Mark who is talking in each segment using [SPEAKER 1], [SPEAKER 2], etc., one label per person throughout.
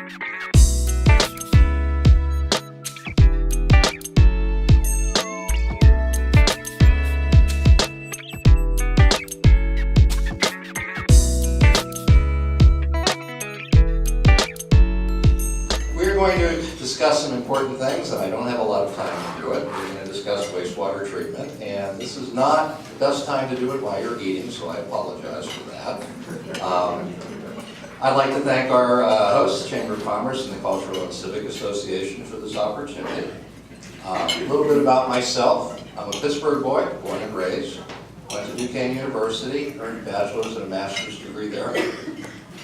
[SPEAKER 1] Going to discuss some important things, and I don't have a lot of time to do it. We're going to discuss wastewater treatment, and this is not the best time to do it while you're eating, so I apologize for that. I'd like to thank our hosts, Chamber of Commerce and the Cultural and Civic Association, for this opportunity. A little bit about myself. I'm a Pittsburgh boy, born and raised. Went to Duquesne University, earned a bachelor's and a master's degree there.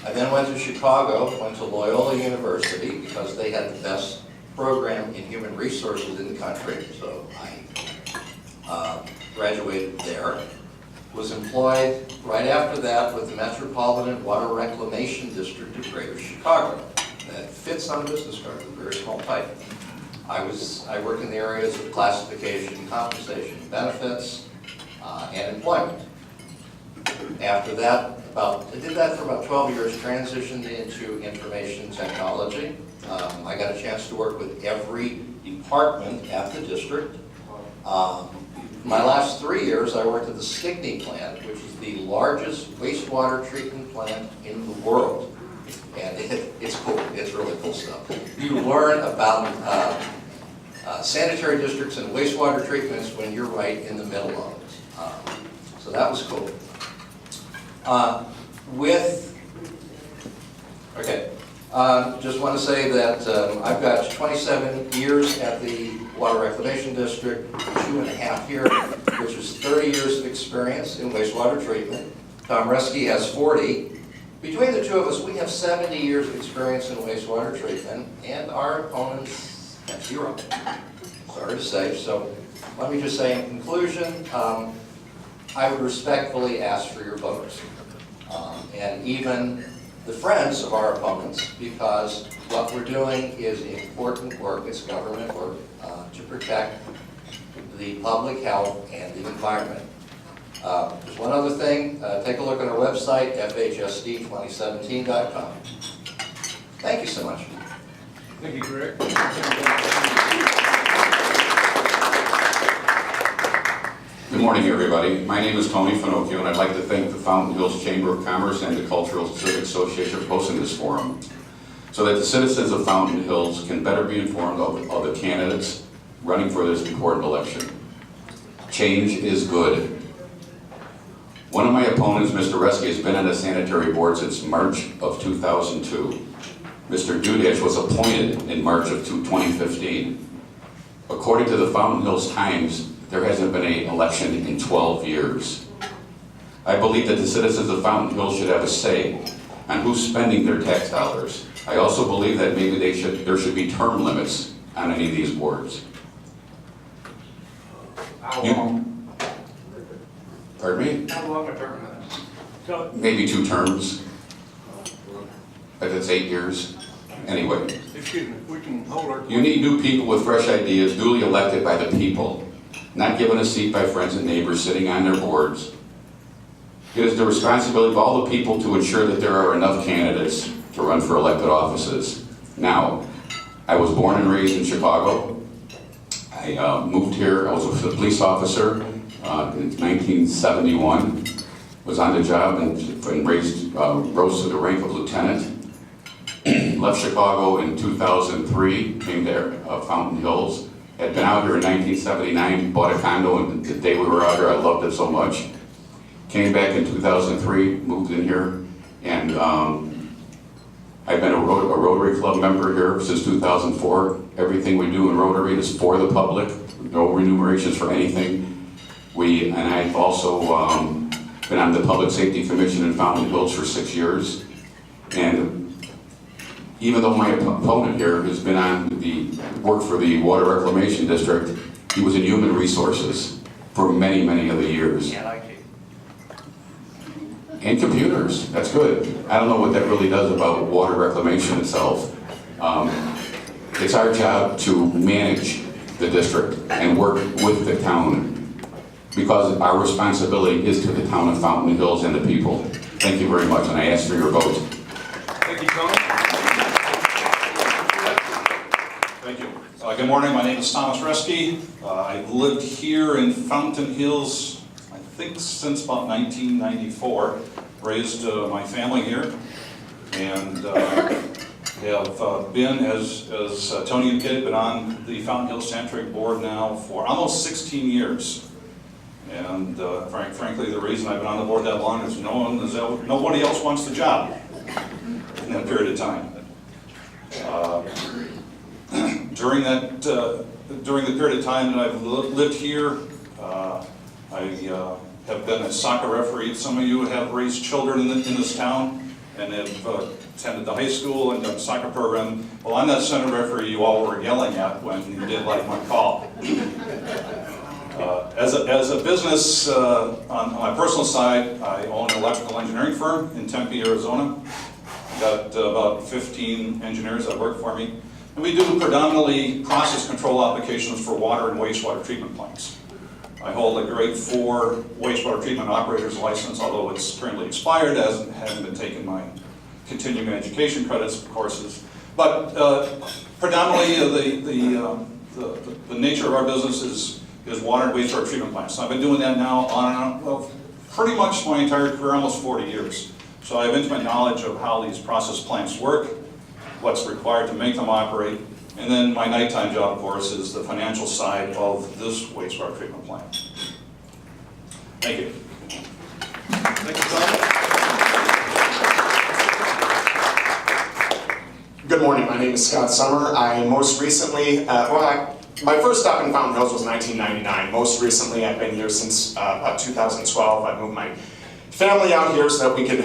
[SPEAKER 1] I then went to Chicago, went to Loyola University because they had the best program in human resources in the country, so I graduated there. Was employed right after that with the Metropolitan Water Reclamation District of Greater Chicago. That fits on a business card, a very small type. I worked in the areas of classification, compensation, benefits, and employment. After that, I did that for about 12 years, transitioned into information technology. I got a chance to work with every department at the district. My last 3 years, I worked at the Stickney plant, which is the largest wastewater treatment plant in the world. And it's cool, it's really cool stuff. You learn about sanitary districts and wastewater treatments when you're right in the middle of it. So that was cool. Just want to say that I've got 27 years at the Water Reclamation District, 2.5 here, which is 30 years of experience in wastewater treatment. Tom Reski has 40. Between the two of us, we have 70 years of experience in wastewater treatment, and our opponents have 0. Sorry to say. So let me just say in conclusion, I would respectfully ask for your votes. And even the friends of our opponents, because what we're doing is important work, it's government work, to protect the public health and the environment. There's one other thing, take a look at our website, fhsd2017.com. Thank you so much.
[SPEAKER 2] Thank you, Greg.
[SPEAKER 3] Good morning, everybody. My name is Tony Finocchio, and I'd like to thank the Fountain Hills Chamber of Commerce and the Cultural Civic Association for hosting this forum, so that the citizens of Fountain Hills can better be informed of the candidates running for this important election. Change is good. One of my opponents, Mr. Reski, has been on the Sanitary Board since March of 2002. Mr. Dudash was appointed in March of 2015. According to the Fountain Hills Times, there hasn't been an election in 12 years. I believe that the citizens of Fountain Hills should have a say on who's spending their tax dollars. I also believe that maybe there should be term limits on any of these boards.
[SPEAKER 2] How long?
[SPEAKER 3] Pardon me?
[SPEAKER 2] How long a term limit? So,
[SPEAKER 3] Maybe 2 terms. But that's 8 years. Anyway.
[SPEAKER 2] excuse me, we can hold our...
[SPEAKER 3] You need new people with fresh ideas, duly elected by the people, not given a seat by friends and neighbors sitting on their boards. It is the responsibility of all the people to ensure that there are enough candidates to run for elected offices. Now, I was born and raised in Chicago. I moved here, I was a police officer in 1971. Was on the job and rose to the rank of lieutenant. Left Chicago in 2003, came there, Fountain Hills. Had been out here in 1979, bought a condo, and the day we were out here, I loved it so much. Came back in 2003, moved in here, and I've been a Rotary Club member here since 2004. Everything we do in Rotary is for the public, no remunerations for anything. And I've also been on the Public Safety Commission in Fountain Hills for 6 years. And even though my opponent here has been on work for the Water Reclamation District, he was in Human Resources for many, many of the years. And computers, that's good. I don't know what that really does about water reclamation itself. It's our job to manage the district and work with the town, because our responsibility is to the town of Fountain Hills and the people. Thank you very much, and I ask for your vote.
[SPEAKER 2] Thank you, Tony.
[SPEAKER 4] Good morning, my name is Thomas Reski. I've lived here in Fountain Hills, I think since about 1994. Raised my family here and have been, as Tony indicated, been on the Fountain Hills Sanitary Board now for almost 16 years. And frankly, the reason I've been on the board that long is nobody else wants the job in that period of time. During the period of time that I've lived here, I have been a soccer referee. Some of you have raised children in this town and have attended the high school and done soccer program. Well, I'm that center referee you all were yelling at when you did like my call. As a business, on my personal side, I own an electrical engineering firm in Tempe, Arizona. I've got about 15 engineers that work for me. And we do predominantly process control applications for water and wastewater treatment plants. I hold a grade 4 wastewater treatment operator's license, although it's currently expired, as having been taking my continuing education credits courses. But predominantly the nature of our business is water and wastewater treatment plants. So I've been doing that now on and on, well, pretty much my entire career, almost 40 years. So I have intimate knowledge of how these process plants work, what's required to make them operate, and then my nighttime job, of course, is the financial side of this wastewater treatment plant. Thank you.
[SPEAKER 2] Thank you, Thomas.
[SPEAKER 5] Good morning, my name is Scott Sommer. I most recently, my first stop in Fountain Hills was 1999. Most recently, I've been here since about 2012. I moved my family out here so that we could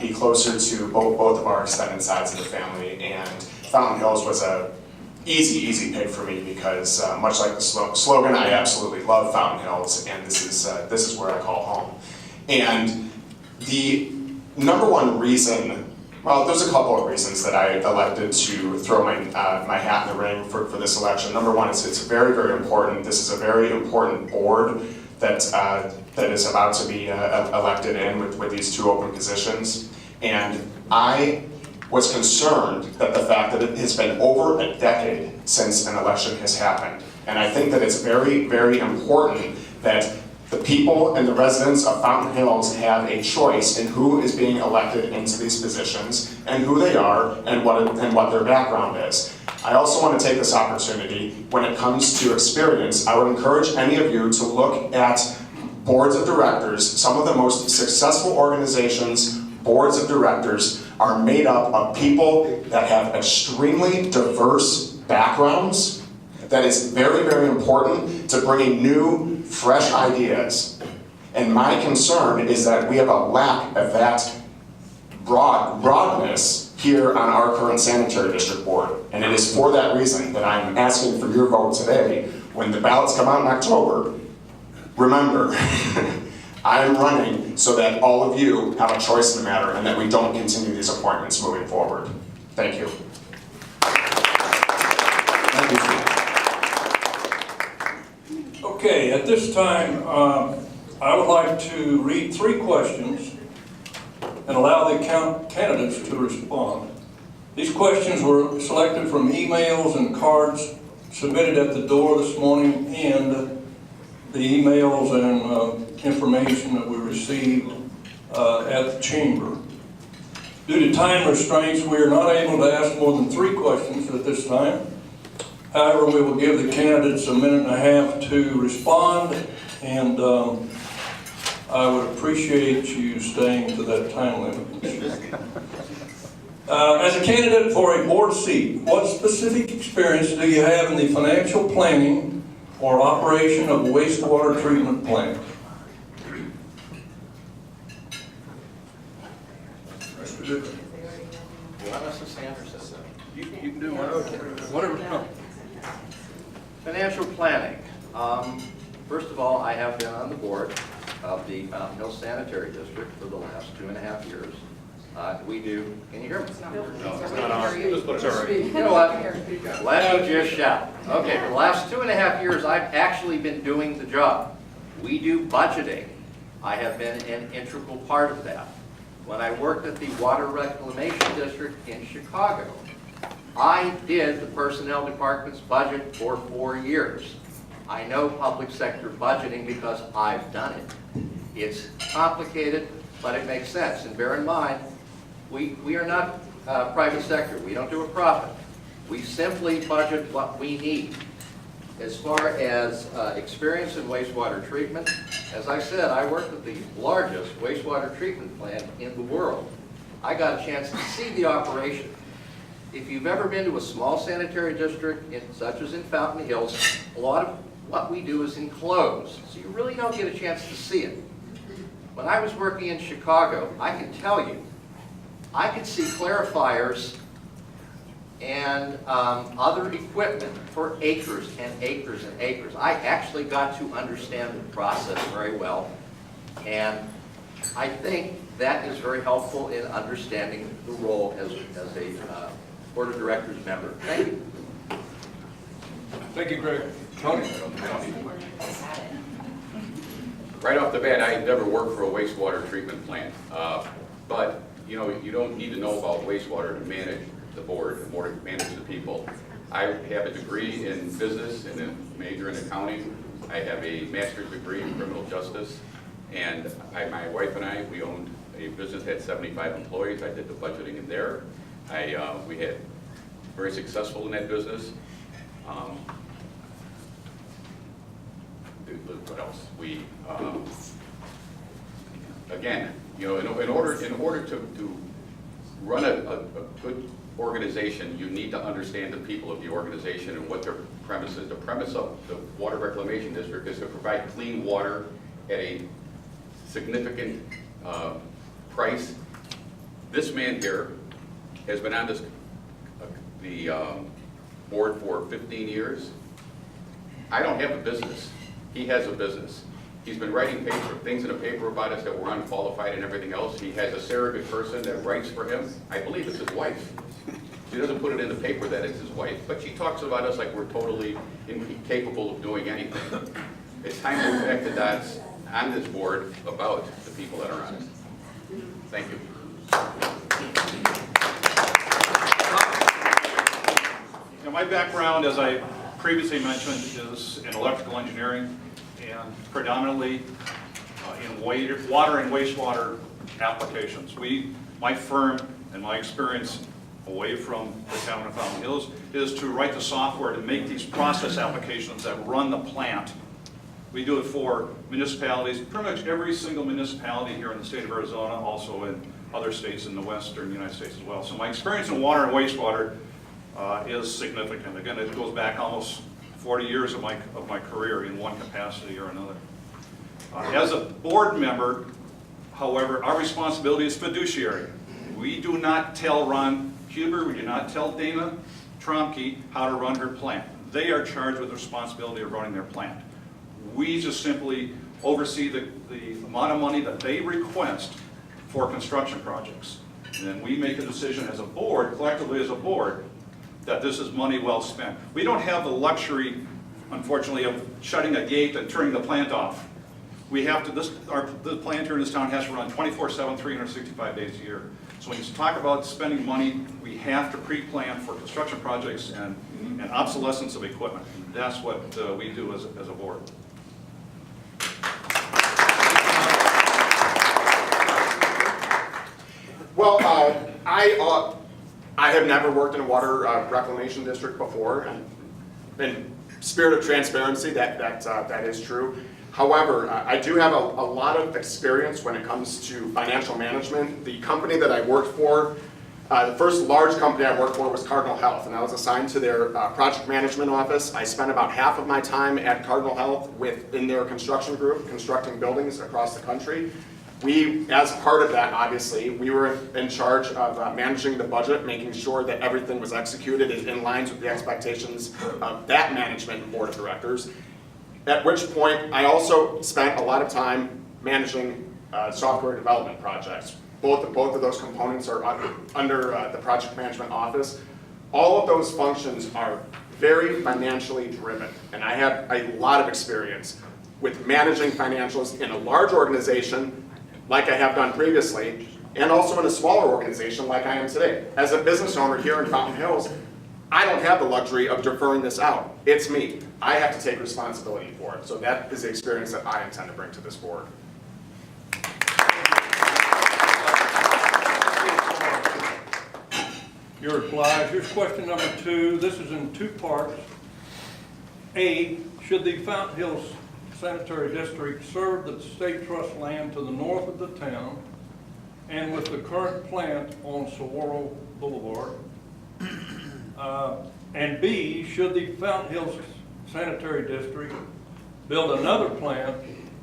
[SPEAKER 5] be closer to both of our extended sides of the family. And Fountain Hills was a easy pick for me because much like the slogan, I absolutely love Fountain Hills, and this is where I call home. And the number one reason, well, there's a couple of reasons that I elected to throw my hat in the ring for this election. Number one is it's very important. This is a very important board that is about to be elected in with these two open positions. And I was concerned that the fact that it has been over a decade since an election has happened. And I think that it's very important that the people and the residents of Fountain Hills have a choice in who is being elected into these positions and who they are and what their background is. I also want to take this opportunity, when it comes to experience, I would encourage any of you to look at boards of directors. Some of the most successful organizations, boards of directors, are made up of people that have extremely diverse backgrounds. That is very important to bringing new, fresh ideas. And my concern is that we have a lack of that broadness here on our current Sanitary District Board. And it is for that reason that I'm asking for your vote today. When the ballots come out in October, remember, I'm running so that all of you have a choice in the matter and that we don't continue these appointments moving forward. Thank you.
[SPEAKER 1] Thank you, sir.
[SPEAKER 6] Okay, at this time, I would like to read 3 questions and allow the candidates to respond. These questions were selected from emails and cards submitted at the door this morning and the emails and information that we received at the chamber. Due to time restraints, we are not able to ask more than 3 questions at this time. However, we will give the candidates a minute and a half to respond, and I would appreciate you staying to that time limit. As a candidate for a board seat, what specific experience do you have in the financial planning or operation of a wastewater treatment plant?
[SPEAKER 2] You want us to stand or sit? You can do whatever. No.
[SPEAKER 7] Financial planning. First of all, I have been on the board of the Fountain Hills Sanitary District for the last 2.5 years. We do, can you hear me?
[SPEAKER 2] No, it's not ours. Just put it right.
[SPEAKER 7] You know what? Let me just shout. Okay, for the last 2.5 years, I've actually been doing the job. We do budgeting. I have been an integral part of that. When I worked at the Water Reclamation District in Chicago, I did the personnel department's budget for 4 years. I know public sector budgeting because I've done it. It's complicated, but it makes sense. And bear in mind, we are not private sector. We don't do a profit. We simply budget what we need. As far as experience in wastewater treatment, as I said, I worked at the largest wastewater treatment plant in the world. I got a chance to see the operation. If you've ever been to a small sanitary district, such as in Fountain Hills, a lot of what we do is enclosed, so you really don't get a chance to see it. When I was working in Chicago, I can tell you, I could see clarifiers and other equipment for acres and acres and acres. I actually got to understand the process very well, and I think that is very helpful in understanding the role as a Board of Directors member. Thank you.
[SPEAKER 6] Thank you, Greg. Tony?
[SPEAKER 3] Right off the bat, I never worked for a wastewater treatment plant, but you know, you don't need to know about wastewater to manage the board or to manage the people. I have a degree in business and a major in accounting. I have a master's degree in criminal justice, and my wife and I, we owned a business that had 75 employees. I did the budgeting in there. We had very successful in that business. What else? We again, you know, in order to run a good organization, you need to understand the people of the organization and what their premise is. The premise of the Water Reclamation District is to provide clean water at a significant price. This man here has been on the board for 15 years. I don't have a business. He has a business. He's been writing things in the paper about us that we're unqualified and everything else. He has a surrogate person that writes for him. I believe it's his wife. She doesn't put it in the paper that it's his wife, but she talks about us like we're totally incapable of doing anything. It's time to connect the dots on this board about the people that are on it. Thank you.
[SPEAKER 4] You know, my background, as I previously mentioned, is in electrical engineering and predominantly in water and wastewater applications. My firm and my experience away from the town of Fountain Hills is to write the software to make these process applications that run the plant. We do it for municipalities, pretty much every single municipality here in the state of Arizona, also in other states in the western United States as well. So my experience in water and wastewater is significant. Again, it goes back almost 40 years of my career in one capacity or another. As a board member, however, our responsibility is fiduciary. We do not tell Ron Huber, we do not tell Dana Tromke how to run her plant. They are charged with the responsibility of running their plant. We just simply oversee the amount of money that they request for construction projects. And then we make a decision as a board, collectively as a board, that this is money well spent. We don't have the luxury, unfortunately, of shutting a gate and turning the plant off. We have to, the plant here in this town has to run 24/7, 365 days a year. So when you talk about spending money, we have to pre-plan for construction projects and obsolescence of equipment. And that's what we do as a board.
[SPEAKER 5] Well, I have never worked in a water reclamation district before, and in spirit of transparency, that is true. However, I do have a lot of experience when it comes to financial management. The company that I worked for, the first large company I worked for was Cardinal Health, and I was assigned to their project management office. I spent about half of my time at Cardinal Health in their construction group, constructing buildings across the country. We, as part of that, obviously, we were in charge of managing the budget, making sure that everything was executed in line with the expectations of that management and board of directors. At which point, I also spent a lot of time managing software development projects. Both of those components are under the project management office. All of those functions are very financially driven, and I have a lot of experience with managing financials in a large organization, like I have done previously, and also in a smaller organization like I am today. As a business owner here in Fountain Hills, I don't have the luxury of deferring this out. It's me. I have to take responsibility for it. So that is the experience that I intend to bring to this board.
[SPEAKER 6] Your replies. Here's question number 2. This is in 2 parts. A, should the Fountain Hills Sanitary District serve the state trust land to the north of the town and with the current plant on Saguaro Boulevard? And B, should the Fountain Hills Sanitary District build another plant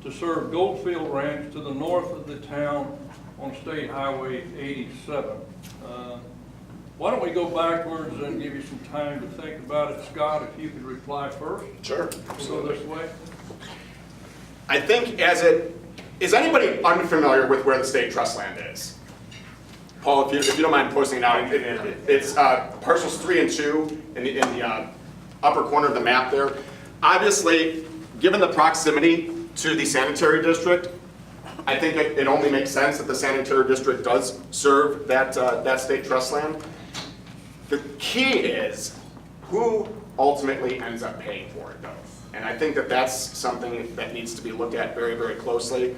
[SPEAKER 6] to serve Goldfield Ranch to the north of the town on State Highway 87? Why don't we go backwards and give you some time to think about it? Scott, if you could reply first.
[SPEAKER 5] Sure.
[SPEAKER 6] We'll go this way.
[SPEAKER 5] I think is anybody unfamiliar with where the state trust land is? Paul, if you don't mind posting it out, it's parcels 3 and 2 in the upper corner of the map there. Obviously, given the proximity to the sanitary district, I think it only makes sense that the sanitary district does serve that state trust land. The key is who ultimately ends up paying for it, though. And I think that that's something that needs to be looked at very, very closely.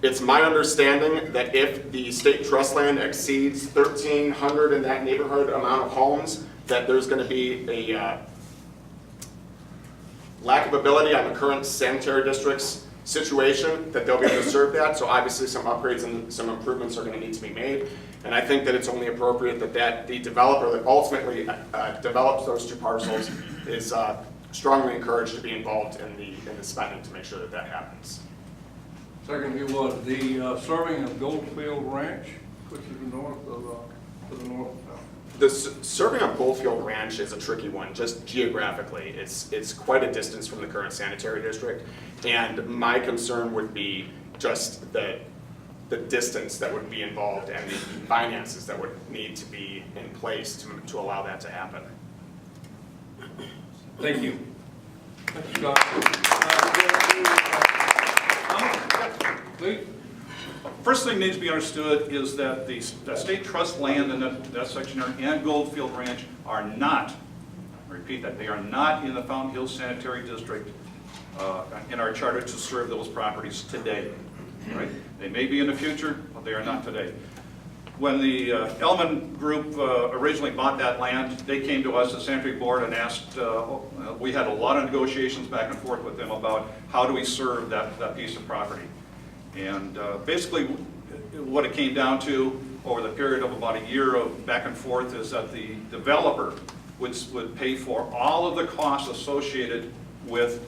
[SPEAKER 5] It's my understanding that if the state trust land exceeds 1,300 in that neighborhood amount of homes, that there's going to be a lack of ability on the current sanitary district's situation that they'll be able to serve that. So obviously some upgrades and some improvements are going to need to be made. And I think that it's only appropriate that the developer that ultimately develops those 2 parcels is strongly encouraged to be involved in the spending to make sure that that happens.
[SPEAKER 6] Secondly was the serving of Goldfield Ranch, which is north of, to the north of town.
[SPEAKER 5] The serving of Goldfield Ranch is a tricky one, just geographically. It's quite a distance from the current sanitary district, and my concern would be just the distance that would be involved and the finances that would need to be in place to allow that to happen.
[SPEAKER 6] Thank you. Thank you, Scott. Please.
[SPEAKER 4] First thing needs to be understood is that the state trust land in that section there and Goldfield Ranch are not, I repeat that, they are not in the Fountain Hills Sanitary District in our charter to serve those properties today. Right? They may be in the future, but they are not today. When the Elman Group originally bought that land, they came to us, the Sanitary Board, and asked, we had a lot of negotiations back and forth with them about how do we serve that piece of property. And basically what it came down to over the period of about a year of back and forth is that the developer would pay for all of the costs associated with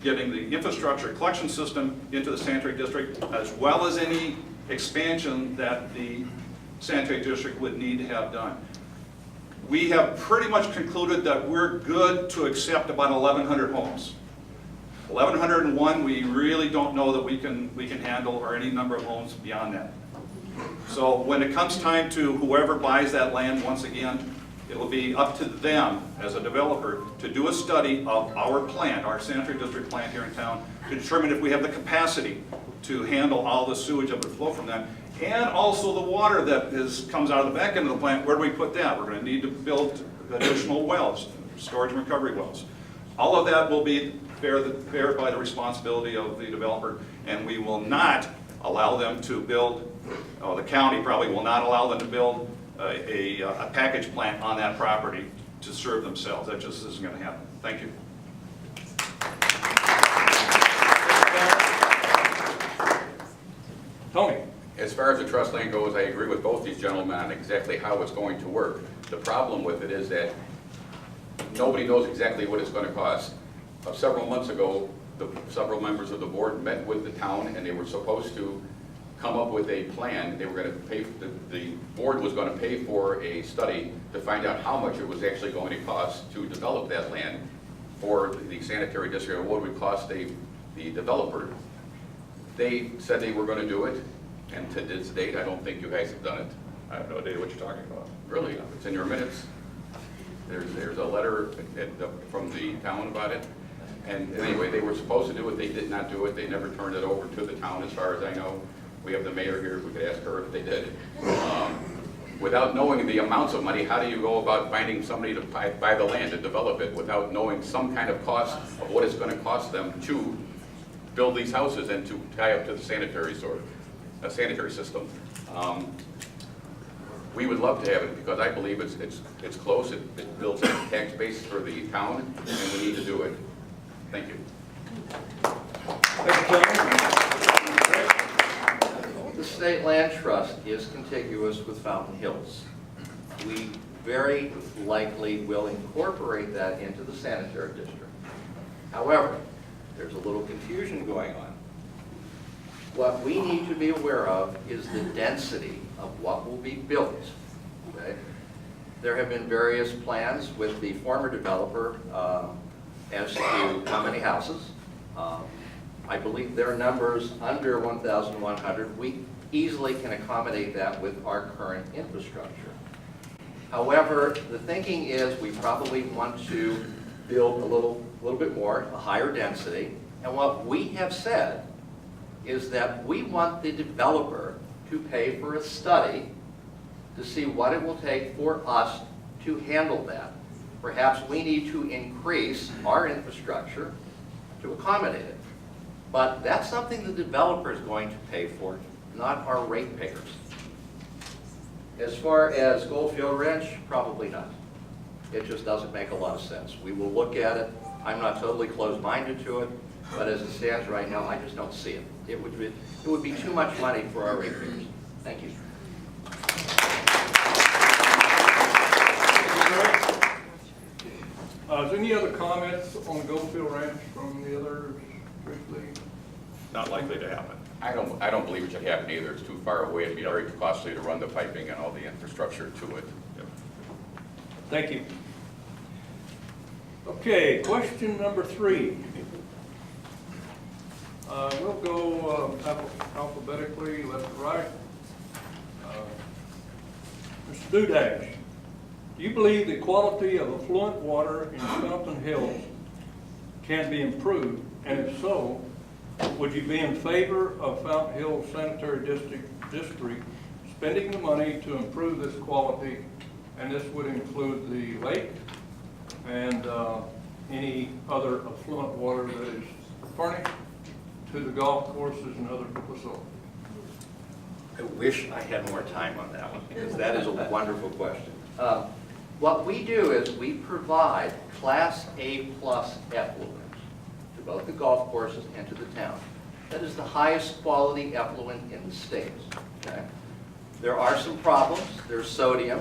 [SPEAKER 4] getting the infrastructure collection system into the sanitary district, as well as any expansion that the sanitary district would need to have done. We have pretty much concluded that we're good to accept about 1,100 homes. 1,101, we really don't know that we can handle, or any number of homes beyond that. So when it comes time to whoever buys that land, once again, it will be up to them as a developer to do a study of our plant, our sanitary district plant here in town, to determine if we have the capacity to handle all the sewage that would flow from that, and also the water that comes out of the back end of the plant. Where do we put that? We're going to need to build additional wells, storage and recovery wells. All of that will be bared by the responsibility of the developer, and we will not allow them to build, the county probably will not allow them to build a package plant on that property to serve themselves. That just isn't going to happen. Thank you.
[SPEAKER 6] Tony.
[SPEAKER 3] As far as the trust land goes, I agree with both these gentlemen on exactly how it's going to work. The problem with it is that nobody knows exactly what it's going to cost. Several months ago, several members of the board met with the town, and they were supposed to come up with a plan. They were going to pay, the board was going to pay for a study to find out how much it was actually going to cost to develop that land for the sanitary district, or what it would cost the developer. They said they were going to do it, and to this date, I don't think you guys have done it.
[SPEAKER 4] I have no idea what you're talking about.
[SPEAKER 3] Really, it's in your minutes. There's a letter from the town about it. And anyway, they were supposed to do it. They did not do it. They never turned it over to the town, as far as I know. We have the mayor here, we could ask her if they did. Without knowing the amounts of money, how do you go about finding somebody to buy the land and develop it without knowing some kind of cost of what it's going to cost them to build these houses and to tie up to the sanitary system? We would love to have it because I believe it's close. It builds a tax base for the town, and we need to do it. Thank you.
[SPEAKER 6] Thank you, Tom.
[SPEAKER 7] The State Land Trust is contiguous with Fountain Hills. We very likely will incorporate that into the sanitary district. However, there's a little confusion going on. What we need to be aware of is the density of what will be built. Okay? There have been various plans with the former developer as to how many houses. I believe their numbers under 1,100. We easily can accommodate that with our current infrastructure. However, the thinking is we probably want to build a little bit more, a higher density. And what we have said is that we want the developer to pay for a study to see what it will take for us to handle that. Perhaps we need to increase our infrastructure to accommodate it. But that's something the developer is going to pay for, not our ratepayers. As far as Goldfield Ranch, probably not. It just doesn't make a lot of sense. We will look at it. I'm not totally closed-minded to it, but as it stands right now, I just don't see it. It would be too much money for our ratepayers. Thank you.
[SPEAKER 6] Is there any other comments on the Goldfield Ranch from the others briefly?
[SPEAKER 4] Not likely to happen.
[SPEAKER 3] I don't believe it should happen either. It's too far away. It'd be very costly to run the piping and all the infrastructure to it.
[SPEAKER 6] Thank you. Okay, question number 3. We'll go alphabetically, left to right. Mr. Dudash, do you believe the quality of affluent water in Fountain Hills can be improved? And if so, would you be in favor of Fountain Hills Sanitary District spending the money to improve this quality? And this would include the lake and any other affluent water that is furnished to the golf courses and other facilities.
[SPEAKER 7] I wish I had more time on that one, because that is a wonderful question. What we do is we provide Class A+ effluent to both the golf courses and to the town. That is the highest quality effluent in the state. Okay? There are some problems. There's sodium,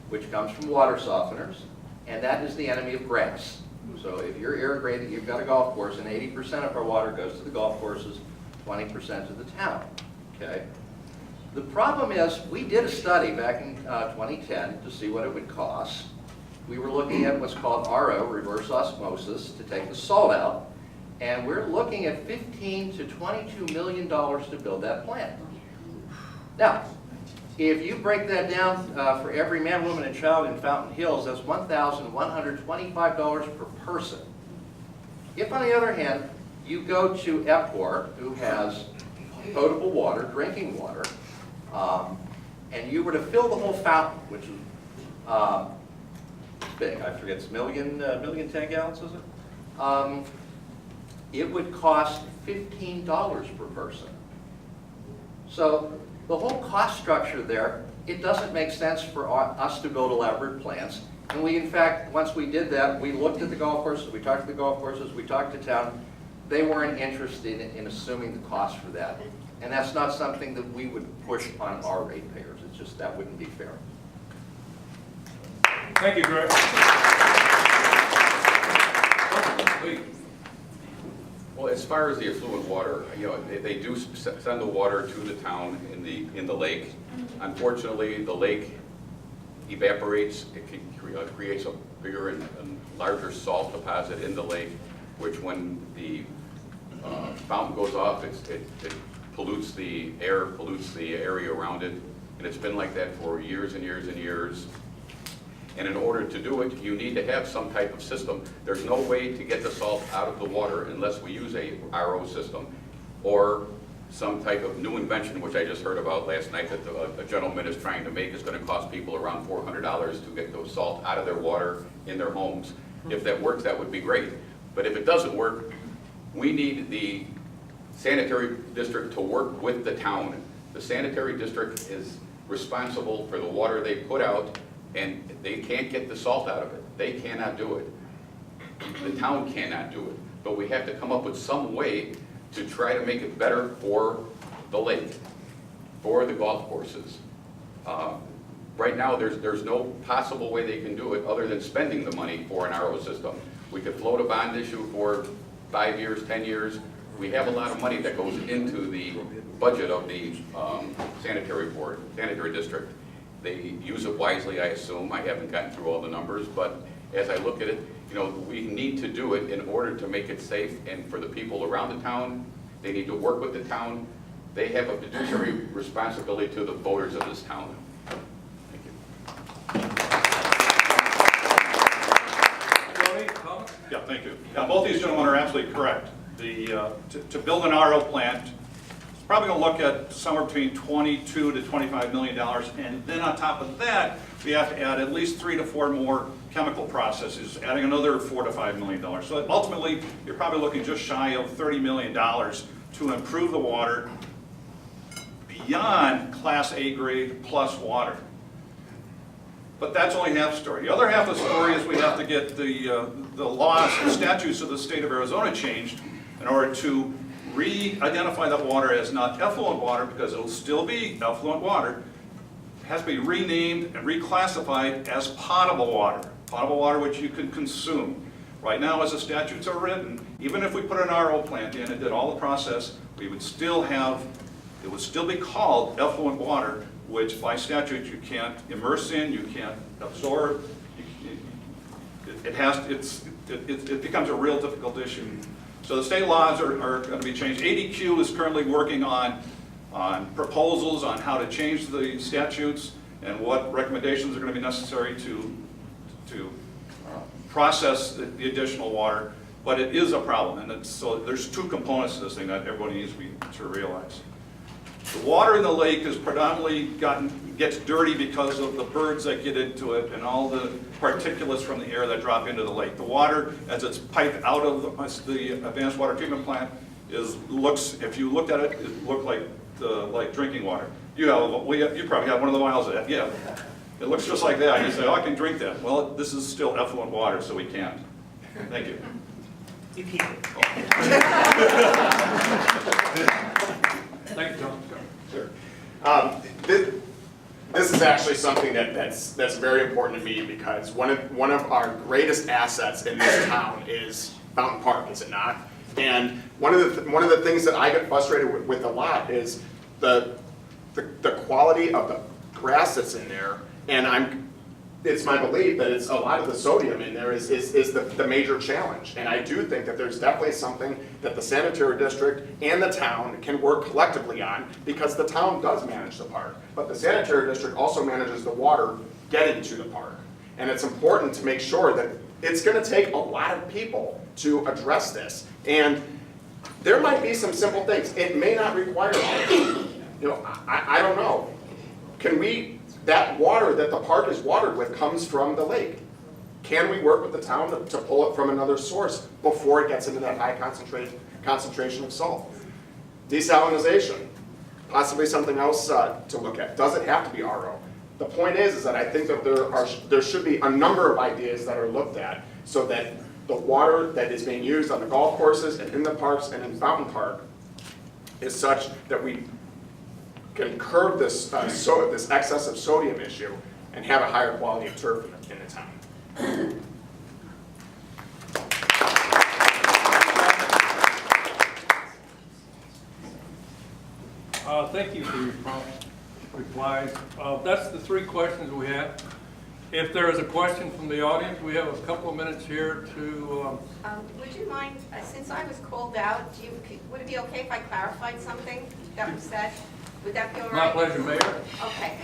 [SPEAKER 7] which comes from water softeners, and that is the enemy of grass. So if you're irrigated, you've got a golf course, and 80% of our water goes to the golf courses, 20% to the town. Okay? The problem is, we did a study back in 2010 to see what it would cost. We were looking at what's called RO, reverse osmosis, to take the salt out, and we're looking at $15 to $22 million to build that plant. Now, if you break that down for every man, woman, and child in Fountain Hills, that's $1,125 per person. If, on the other hand, you go to Epcor, who has potable water, drinking water, and you were to fill the whole fountain, which is big, I forget, it's million 10 gallons, is it? It would cost $15 per person. So the whole cost structure there, it doesn't make sense for us to build elaborate plants. And we, in fact, once we did that, we looked at the golf courses, we talked to the golf courses, we talked to town. They weren't interested in assuming the cost for that. And that's not something that we would push on our ratepayers. It's just, that wouldn't be fair.
[SPEAKER 6] Thank you, Greg.
[SPEAKER 3] Well, as far as the affluent water, they do send the water to the town in the lake. Unfortunately, the lake evaporates. It creates a bigger and larger salt deposit in the lake, which when the fountain goes off, it pollutes the air, pollutes the area around it, and it's been like that for years and years and years. And in order to do it, you need to have some type of system. There's no way to get the salt out of the water unless we use a RO system or some type of new invention, which I just heard about last night, that a gentleman is trying to make, is going to cost people around $400 to get the salt out of their water in their homes. If that works, that would be great. But if it doesn't work, we need the sanitary district to work with the town. The sanitary district is responsible for the water they put out, and they can't get the salt out of it. They cannot do it. The town cannot do it. But we have to come up with some way to try to make it better for the lake, for the golf courses. Right now, there's no possible way they can do it other than spending the money for an RO system. We could float a bond issue for 5 years, 10 years. We have a lot of money that goes into the budget of the sanitary board, sanitary district. They use it wisely, I assume. I haven't gotten through all the numbers, but as I look at it, you know, we need to do it in order to make it safe, and for the people around the town, they need to work with the town. They have a fiduciary responsibility to the voters of this town. Thank you.
[SPEAKER 6] Tony, comment?
[SPEAKER 4] Yeah, thank you. Now, both these gentlemen are absolutely correct. To build an RO plant, it's probably going to look at somewhere between $22 to $25 million, and then on top of that, we have to add at least 3 to 4 more chemical processes, adding another $4 to $5 million. So ultimately, you're probably looking just shy of $30 million to improve the water beyond Class A grade plus water. But that's only half the story. The other half of the story is we have to get the laws and statutes of the state of Arizona changed in order to re-identify that water as not effluent water, because it'll still be effluent water. It has to be renamed and reclassified as potable water. Potable water which you can consume. Right now, as the statutes are written, even if we put an RO plant in and did all the process, we would still have, it would still be called effluent water, which by statute you can't immerse in, you can't absorb. It becomes a real difficult issue. So the state laws are going to be changed. ADQ is currently working on proposals on how to change the statutes and what recommendations are going to be necessary to process the additional water. But it is a problem, and so there's 2 components to this thing that everybody needs to realize. The water in the lake is predominantly gets dirty because of the birds that get into it and all the particulates from the air that drop into the lake. The water, as it's piped out of the advanced water treatment plant, looks, if you looked at it, it looked like drinking water. You probably have one of the vials of that, yeah. It looks just like that. You say, oh, I can drink that. Well, this is still effluent water, so we can't. Thank you.
[SPEAKER 6] You keep it. Thank you, Tom.
[SPEAKER 5] Sure. This is actually something that's very important to me, because one of our greatest assets in this town is Fountain Park, is it not? And one of the things that I get frustrated with a lot is the quality of the grass that's in there, and it's my belief that it's a lot of the sodium in there is the major challenge. And I do think that there's definitely something that the sanitary district and the town can work collectively on, because the town does manage the park, but the sanitary district also manages the water getting to the park. And it's important to make sure that it's going to take a lot of people to address this. And there might be some simple things. It may not require, I don't know. That water that the park is watered with comes from the lake. Can we work with the town to pull it from another source before it gets into that high concentration of salt? Desalinization, possibly something else to look at. Does it have to be RO? The point is that I think that there should be a number of ideas that are looked at, so that the water that is being used on the golf courses and in the parks and in Fountain Park is such that we can curb this this excessive sodium issue and have a higher quality of turf in the town.
[SPEAKER 6] Thank you for your prompt replies. That's the 3 questions we have. If there is a question from the audience, we have a couple of minutes here to...
[SPEAKER 8] Would you mind, since I was called out, would it be okay if I clarified something that was said? Would that be all right?
[SPEAKER 6] My pleasure, Mayor.
[SPEAKER 8] Okay.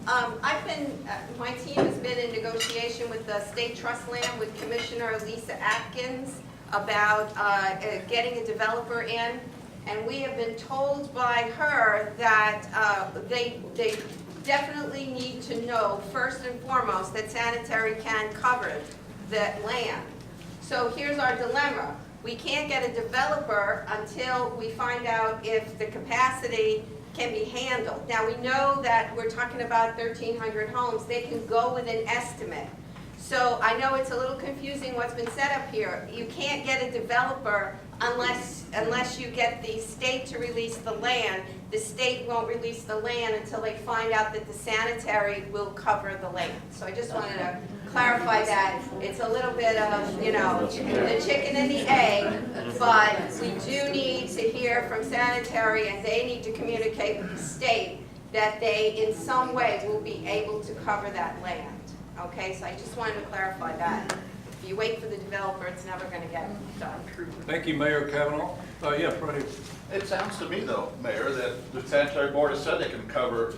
[SPEAKER 8] My team has been in negotiation with the State Trust Land with Commissioner Lisa Atkins about getting a developer in. And we have been told by her that they definitely need to know, first and foremost, that sanitary can cover that land. So here's our dilemma. We can't get a developer until we find out if the capacity can be handled. Now, we know that we're talking about 1,300 homes. They can go with an estimate. So I know it's a little confusing what's been set up here. You can't get a developer unless you get the state to release the land. The state won't release the land until they find out that the sanitary will cover the land. So I just wanted to clarify that. It's a little bit of, you know, the chicken and the egg, but we do need to hear from sanitary, and they need to communicate with the state that they in some way will be able to cover that land. Okay, so I just wanted to clarify that. If you wait for the developer, it's never going to get done.
[SPEAKER 6] Thank you, Mayor Kavanaugh. Yes, right here.
[SPEAKER 2] It sounds to me though, Mayor, that the sanitary board has said they can cover,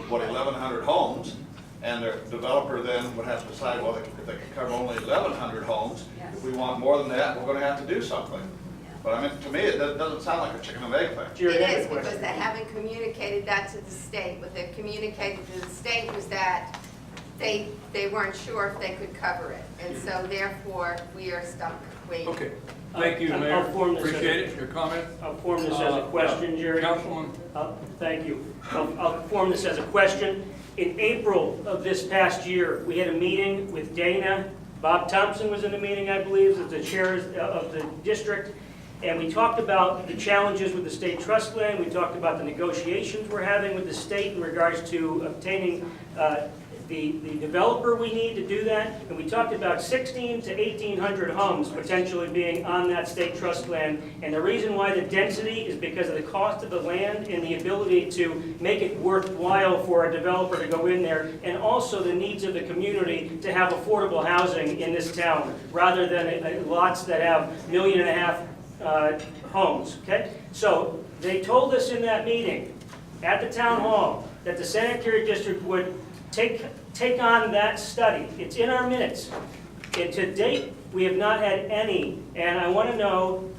[SPEAKER 2] what, 1,100 homes, and the developer then would have to decide, well, if they can cover only 1,100 homes, if we want more than that, we're going to have to do something. But I mean, to me, it doesn't sound like a chicken and egg thing.
[SPEAKER 8] It is, because they haven't communicated that to the state. What they've communicated to the state was that they weren't sure if they could cover it. And so therefore, we are stuck waiting.
[SPEAKER 6] Okay. Thank you, Mayor.
[SPEAKER 9] I'll form this
[SPEAKER 6] Appreciate it. Your comment?
[SPEAKER 9] I'll form this as a question, Jerry.
[SPEAKER 6] Councilman.
[SPEAKER 9] Thank you. I'll form this as a question. In April of this past year, we had a meeting with Dana. Bob Thompson was in the meeting, I believe, as the chair of the district. And we talked about the challenges with the state trust land. We talked about the negotiations we're having with the state in regards to obtaining the developer we need to do that. And we talked about 1,600 to 1,800 homes potentially being on that state trust land. And the reason why the density is because of the cost of the land and the ability to make it worthwhile for a developer to go in there, and also the needs of the community to have affordable housing in this town, rather than lots that have $1.5 million homes, okay? So they told us in that meeting at the town hall that the sanitary district would take on that study. It's in our minutes. And to date, we have not had any. And I want to know,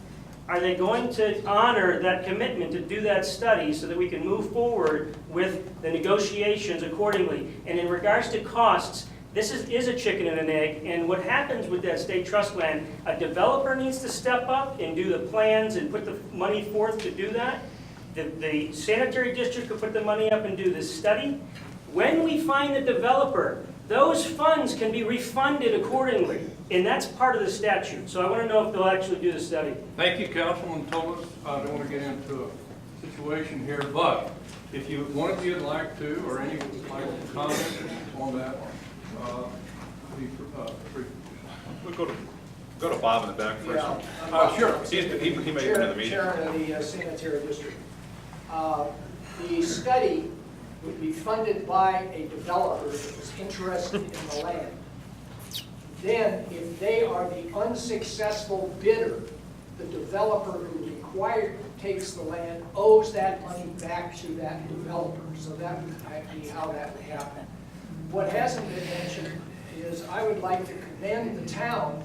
[SPEAKER 9] are they going to honor that commitment to do that study so that we can move forward with the negotiations accordingly? And in regards to costs, this is a chicken and an egg. And what happens with that state trust land, a developer needs to step up and do the plans and put the money forth to do that. The sanitary district could put the money up and do this study. When we find the developer, those funds can be refunded accordingly, and that's part of the statute. So I want to know if they'll actually do the study.
[SPEAKER 6] Thank you, Councilman Thomas. I don't want to get into a situation here, but if one of you would like to, or any would like to comment on that,
[SPEAKER 10] We'll go to Bob in the back first.
[SPEAKER 9] Yeah.
[SPEAKER 6] Sure.
[SPEAKER 10] He made it into the meeting.
[SPEAKER 11] Chairman of the sanitary district. The study would be funded by a developer that was interested in the land. Then, if they are the unsuccessful bidder, the developer who takes the land owes that money back to that developer. So that would be how that would happen. What hasn't been mentioned is I would like to commend the town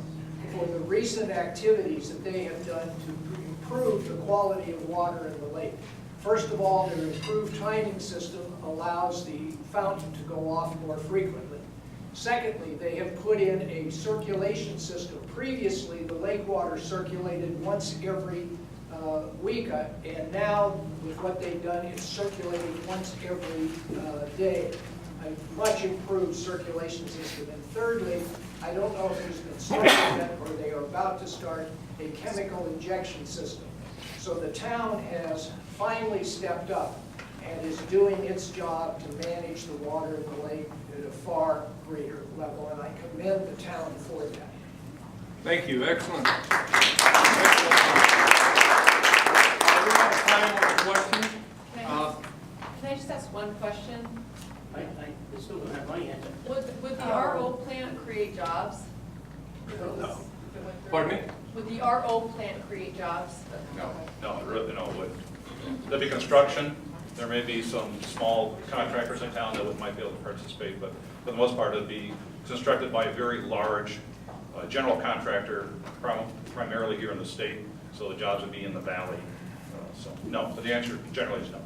[SPEAKER 11] for the recent activities that they have done to improve the quality of water in the lake. First of all, their improved timing system allows the fountain to go off more frequently. Secondly, they have put in a circulation system. Previously, the lake water circulated once every week, and now with what they've done, it's circulating once every day. A much improved circulation system. And thirdly, I don't know if it's been started yet or they are about to start a chemical injection system. So the town has finally stepped up and is doing its job to manage the water in the lake at a far greater level, and I commend the town for that.
[SPEAKER 6] Thank you. Excellent. We have time for questions.
[SPEAKER 12] Can I just ask one question?
[SPEAKER 9] I still don't have my answer.
[SPEAKER 12] Would the RO plant create jobs?
[SPEAKER 2] No.
[SPEAKER 6] Pardon me?
[SPEAKER 12] Would the RO plant create jobs?
[SPEAKER 10] No, it would. There'd be construction. There may be some small contractors in town that might be able to participate, but for the most part, it'd be constructed by a very large general contractor, primarily here in the state. So the jobs would be in the valley. So, no, but the answer generally is no.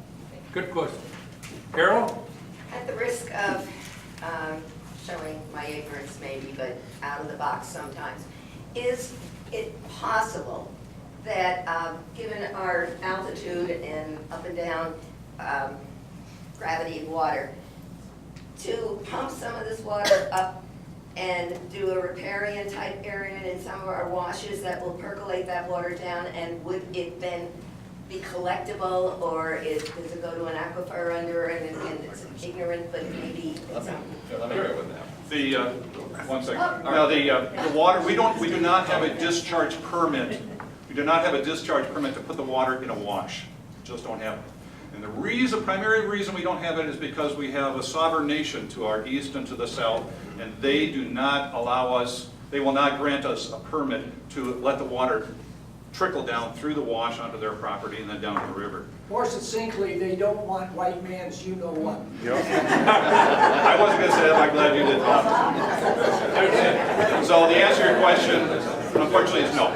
[SPEAKER 6] Good question. Carol?
[SPEAKER 13] At the risk of showing my ignorance maybe, but out of the box sometimes, is it possible that given our altitude and up and down gravity of water, to pump some of this water up and do a riparian type area in some of our washes that will percolate that water down, and would it then be collectible, or does it go to an aquifer under, and it's ignorant, but maybe it's
[SPEAKER 10] Let me go with that. One second. Now, the water, we do not have a discharge permit. We do not have a discharge permit to put the water in a wash. Just don't have it. And the primary reason we don't have it is because we have a sovereign nation to our east and to the south, and they do not allow us, they will not grant us a permit to let the water trickle down through the wash onto their property and then down the river.
[SPEAKER 11] More succinctly, they don't want white man's you-know-what.
[SPEAKER 10] I wasn't going to say that, I'm glad you did that. So the answer to your question, unfortunately, is no.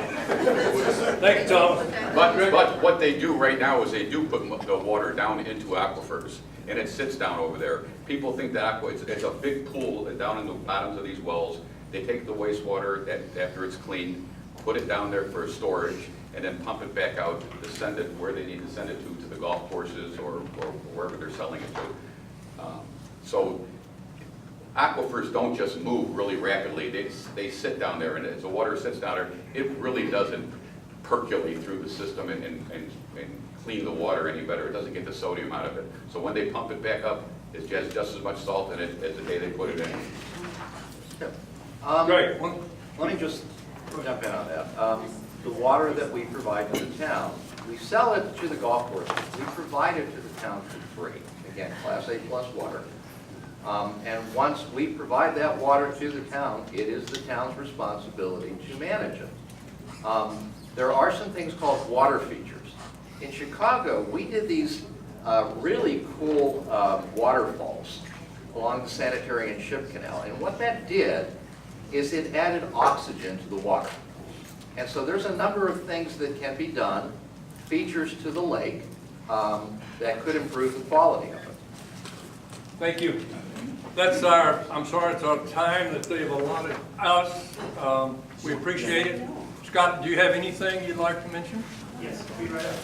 [SPEAKER 6] Thank you, Tom.
[SPEAKER 3] But what they do right now is they do put the water down into aquifers, and it sits down over there. People think that it's a big pool down in the bottoms of these wells. They take the wastewater after it's cleaned, put it down there for storage, and then pump it back out to send it where they need to send it to the golf courses or wherever they're selling it to. So aquifers don't just move really rapidly. They sit down there, and as the water sits down there, it really doesn't percolate through the system and clean the water any better. It doesn't get the sodium out of it. So when they pump it back up, it has just as much salt in it as the day they put it in.
[SPEAKER 6] Great.
[SPEAKER 7] Let me just jump in on that. The water that we provide to the town, we sell it to the golf courses. We provide it to the town for free. Again, Class A plus water. And once we provide that water to the town, it is the town's responsibility to manage it. There are some things called water features. In Chicago, we did these really cool waterfalls along the Sanitary and Ship Canal. And what that did is it added oxygen to the water. And so there's a number of things that can be done, features to the lake, that could improve the quality of it.
[SPEAKER 6] Thank you. That's our, I'm sorry, it's our time that they've allotted us. We appreciate it. Scott, do you have anything you'd like to mention?
[SPEAKER 9] Yes, be right up.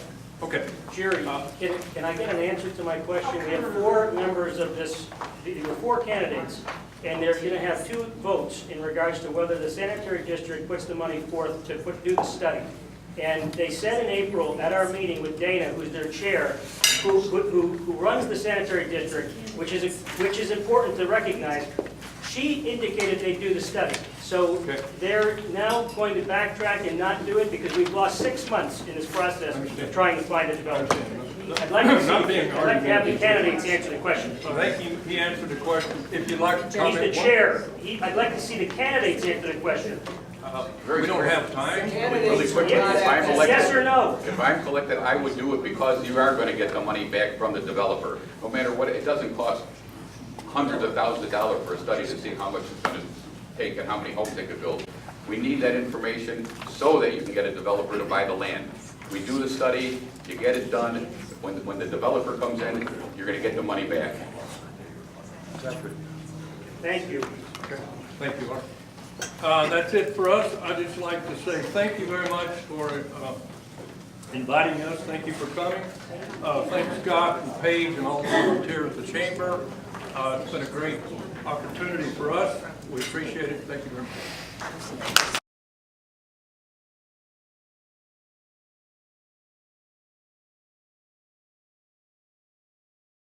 [SPEAKER 6] Okay.
[SPEAKER 9] Jerry, can I get an answer to my question? We have 4 members of this, there were 4 candidates, and they're going to have 2 votes in regards to whether the sanitary district puts the money forth to do the study. And they said in April at our meeting with Dana, who's their chair, who runs the sanitary district, which is important to recognize, she indicated they'd do the study. So they're now going to backtrack and not do it because we've lost 6 months in this process of trying to find a developer. I'd like to have the candidates answer the question.
[SPEAKER 6] So I think he answered the question. If you'd like to comment.
[SPEAKER 9] He's the chair. I'd like to see the candidates answer the question.
[SPEAKER 6] We don't have time.
[SPEAKER 3] Really quickly,
[SPEAKER 9] Yes or no?
[SPEAKER 3] If I'm collected, I would do it because you are going to get the money back from the developer. No matter what, it doesn't cost hundreds of thousands of dollars for a study to see how much it's going to take and how many homes they could build. We need that information so that you can get a developer to buy the land. We do the study, you get it done. When the developer comes in, you're going to get the money back.
[SPEAKER 9] Thank you.
[SPEAKER 6] Okay. Thank you, Art. That's it for us. I'd just like to say thank you very much for inviting us. Thank you for coming. Thanks Scott and Paige and all the volunteers at the chamber. It's been a great opportunity for us. We appreciate it. Thank you very much.